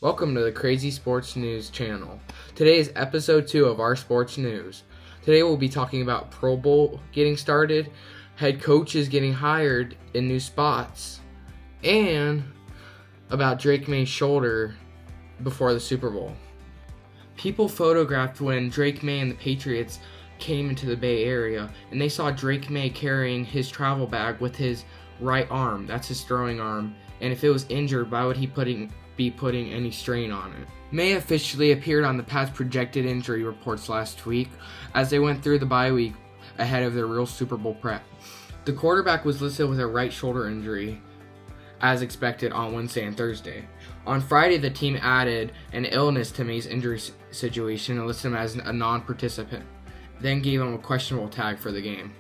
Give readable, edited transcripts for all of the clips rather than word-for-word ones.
Welcome to the Crazy Sports News channel. Today is episode 2 of our sports news. Today we'll be talking about Pro Bowl getting started, head coaches getting hired in new spots, and about Drake Maye's shoulder before the Super Bowl. People photographed when Drake Maye and the Patriots came into the Bay Area, and they saw Drake Maye carrying his travel bag with his right arm. That's his throwing arm. And if it was injured, why would he be putting any strain on it? Maye officially appeared on the Pats' projected injury reports last week as they went through the bye week ahead of their real Super Bowl prep. The quarterback was listed with a right shoulder injury, as expected, on Wednesday and Thursday. On Friday, the team added an illness to Maye's injury situation and listed him as a non-participant, then gave him a questionable tag for the game.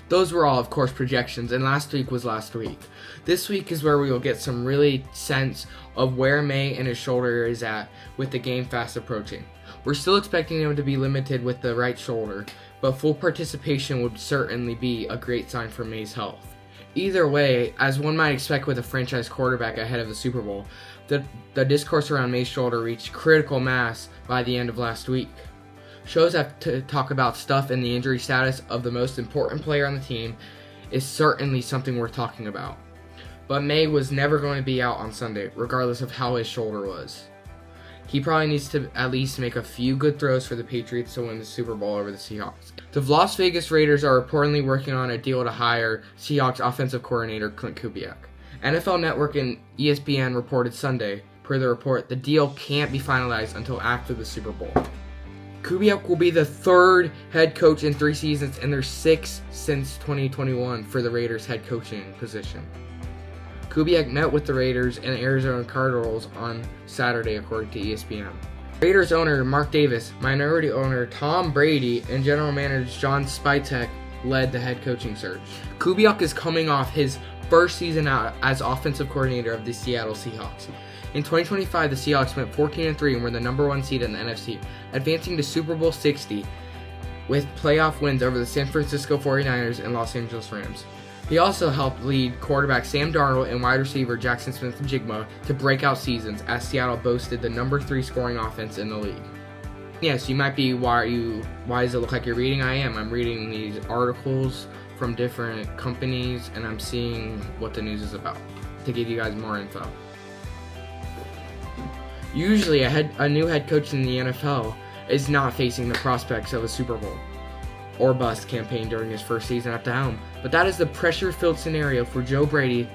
Those were all, of course, projections, and last week was last week. This week is where we will get some really sense of where Maye and his shoulder is at with the game fast approaching. We're still expecting him to be limited with the right shoulder, but full participation would certainly be a great sign for Maye's health. Either way, as one might expect with a franchise quarterback ahead of the Super Bowl, the discourse around Maye's shoulder reached critical mass by the end of last week. Shows have to talk about stuff, and the injury status of the most important player on the team is certainly something worth talking about. But Maye was never going to be out on Sunday, regardless of how his shoulder was. He probably needs to at least make a few good throws for the Patriots to win the Super Bowl over the Seahawks. The Las Vegas Raiders are reportedly working on a deal to hire Seahawks offensive coordinator Clint Kubiak. NFL Network and ESPN reported Sunday. Per the report, the deal can't be finalized until after the Super Bowl. Kubiak will be the third head coach in 3 seasons and their 6th since 2021 for the Raiders head coaching position. Kubiak met with the Raiders and Arizona Cardinals on Saturday, according to ESPN. Raiders owner Mark Davis, minority owner Tom Brady, and general manager John Spytek led the head coaching search. Kubiak is coming off his first season out as offensive coordinator of the Seattle Seahawks. In 2025, the Seahawks went 14-3 and were the number 1 seed in the NFC, advancing to Super Bowl 60 with playoff wins over the San Francisco 49ers and Los Angeles Rams. He also helped lead quarterback Sam Darnold and wide receiver Jackson Smith-Njigba to breakout seasons as Seattle boasted the number 3 scoring offense in the league. Yes, you might be, why does it look like you're reading? I am. I'm reading these articles from different companies and I'm seeing what the news is about to give you guys more info. Usually, a new head coach in the NFL is not facing the prospects of a Super Bowl or bust campaign during his first season at the helm, but that is the pressure-filled scenario for Joe Brady,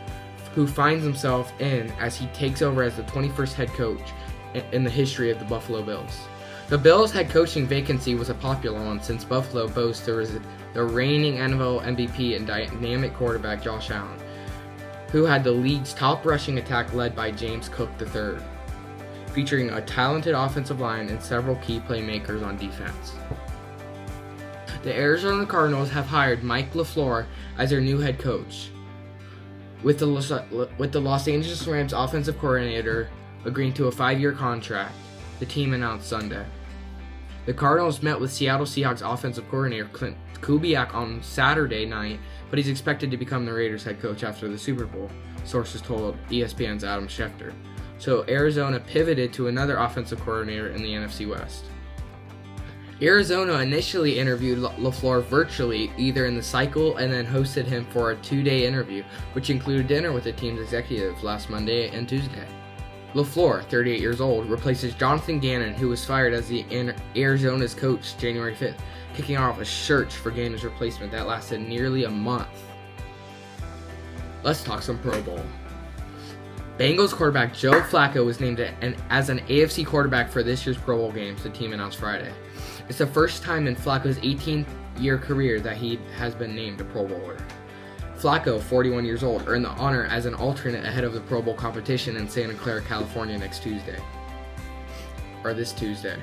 who finds himself in as he takes over as the 21st head coach in the history of the Buffalo Bills. The Bills' head coaching vacancy was a popular one since Buffalo boasts the reigning NFL MVP and dynamic quarterback Josh Allen, who had the league's top rushing attack led by James Cook III. Featuring a talented offensive line and several key playmakers on defense. The Arizona Cardinals have hired Mike LaFleur as their new head coach, with the Los Angeles Rams offensive coordinator agreeing to a 5-year contract, the team announced Sunday. The Cardinals met with Seattle Seahawks offensive coordinator Clint Kubiak on Saturday night, but he's expected to become the Raiders head coach after the Super Bowl, sources told ESPN's Adam Schefter. So Arizona pivoted to another offensive coordinator in the NFC West. Arizona initially interviewed LaFleur virtually, either in the cycle, and then hosted him for a 2-day interview, which included dinner with the team's executives last Monday and Tuesday. LaFleur, 38 years old, replaces Jonathan Gannon, who was fired as the Arizona's coach January 5th, kicking off a search for Gannon's replacement that lasted nearly a month. Let's talk some Pro Bowl. Bengals quarterback Joe Flacco was named as an AFC quarterback for this year's Pro Bowl games, the team announced Friday. It's the first time in Flacco's 18-year career that he has been named a Pro Bowler. Flacco, 41 years old, earned the honor as an alternate ahead of the Pro Bowl competition in Santa Clara, California this Tuesday.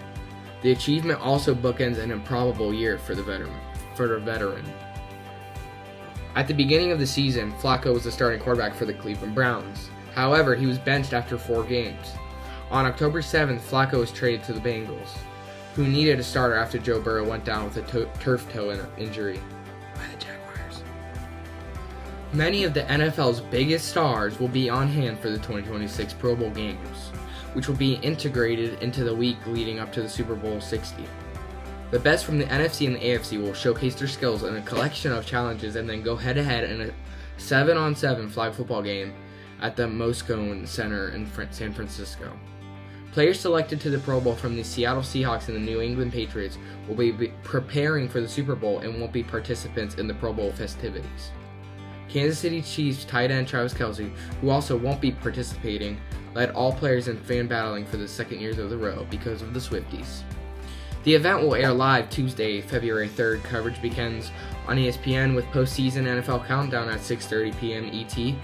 The achievement also bookends an improbable year for the veteran. At the beginning of the season, Flacco was the starting quarterback for the Cleveland Browns. However, he was benched after 4 games. On October 7th, Flacco was traded to the Bengals, who needed a starter after Joe Burrow went down with a turf toe injury by the Jaguars. Many of the NFL's biggest stars will be on hand for the 2026 Pro Bowl games, which will be integrated into the week leading up to the Super Bowl 60. The best from the NFC and the AFC will showcase their skills in a collection of challenges and then go head-to-head in a 7-on-7 flag football game at the Moscone Center in San Francisco. Players selected to the Pro Bowl from the Seattle Seahawks and the New England Patriots will be preparing for the Super Bowl and won't be participants in the Pro Bowl festivities. Kansas City Chiefs tight end Travis Kelce, who also won't be participating, led all players in fan battling for the second years of the row because of the Swifties. The event will air live Tuesday, February 3rd. Coverage begins on ESPN with postseason NFL countdown at 6:30 p.m. ET.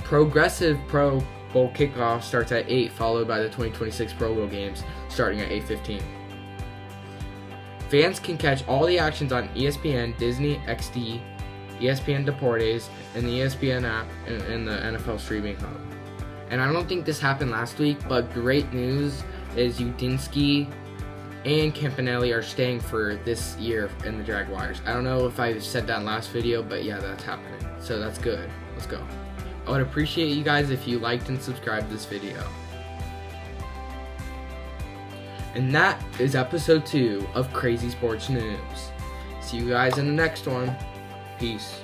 Progressive Pro Bowl kickoff starts at 8, followed by the 2026 Pro Bowl games starting at 8:15. Fans can catch all the actions on ESPN, Disney XD, ESPN Deportes, and the ESPN app and the NFL streaming hub. And I don't think this happened last week, but great news is Udinski and Campanelli are staying for this year in the Jaguars. I don't know if I said that in last video, but yeah, that's happening. So that's good. Let's go. I would appreciate you guys if you liked and subscribed this video. And that is episode 2 of Crazy Sports News. See you guys in the next one. Peace.